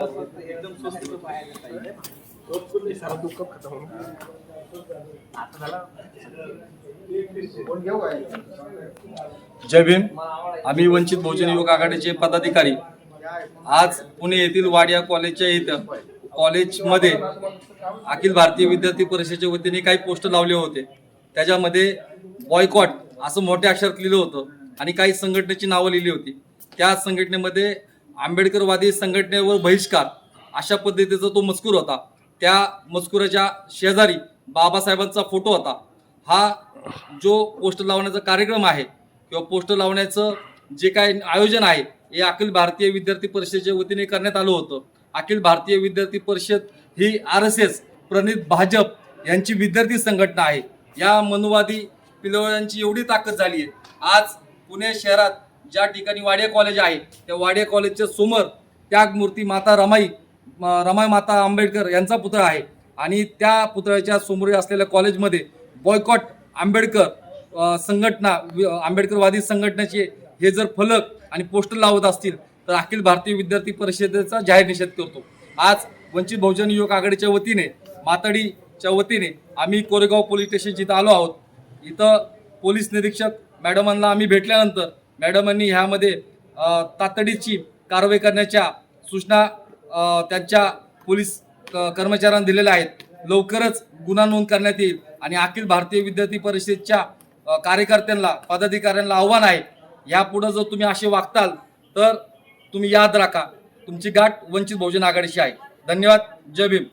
एकदम स्वस्त सारा दुःख खतम होऊन आता झाला। जय भीम। आम्ही वंचित बहुजन युवक आघाडीचे पदाधिकारी आज पुणे येथील वाडिया कॉलेजच्या इथं कॉलेजमध्ये अखिल भारतीय विद्यार्थी परिषदेच्या वतीने काही पोस्टर लावले होते। त्याच्यामध्ये बॉयकॉट असं मोठ्या अक्षरात लिहिलं होतं आणि काही संघटनेची नावं लिहिली होती। त्या संघटनेमध्ये आंबेडकरवादी संघटनेवर बहिष्कार अशा पद्धतीचा तो मजकूर होता। त्या मजकुराच्या शेजारी बाबासाहेबांचा फोटो होता। हा जो पोस्टर लावण्याचा कार्यक्रम आहे किंवा पोस्टर लावण्याचं जे काय आयोजन आहे हे अखिल भारतीय विद्यार्थी परिषदेच्या वतीने करण्यात आलं होतं। अखिल भारतीय विद्यार्थी परिषद ही RSS प्रणित भाजप यांची विद्यार्थी संघटना आहे। या मनुवादी पिलवळ्यांची एवढी ताकद झाली आहे, आज पुणे शहरात ज्या ठिकाणी वाडिया कॉलेज आहे त्या वाडिया कॉलेजच्या समोर त्यागमूर्ती माता रमाई माता आंबेडकर यांचा पुतळा आहे आणि त्या पुतळ्याच्या समोर असलेल्या कॉलेजमध्ये बॉयकॉट आंबेडकर संघटना आंबेडकरवादी संघटनेचे हे जर फलक आणि पोस्टर लावत असतील तर अखिल भारतीय विद्यार्थी परिषदेचा जाहीर निषेध करतो। आज वंचित बहुजन युवक आघाडीच्या वतीने मातडीच्या वतीने आम्ही कोरेगाव पोलीस स्टेशनच्या इथं आलो आहोत। इथं पोलीस निरीक्षक मॅडमांना आम्ही भेटल्यानंतर मॅडमांनी ह्यामध्ये तातडीची कारवाई करण्याच्या सूचना त्यांच्या पोलीस कर्मचाऱ्यांना दिलेल्या आहेत। लवकरच गुन्हा नोंद करण्यात येईल आणि अखिल भारतीय विद्यार्थी परिषदेच्या कार्यकर्त्यांना पदाधिकाऱ्यांना आव्हान आहे, यापुढे जर तुम्ही असे वागताल तर तुम्ही याद राखा तुमची गाठ वंचित बहुजन आघाडीशी आहे। धन्यवाद। जय भीम।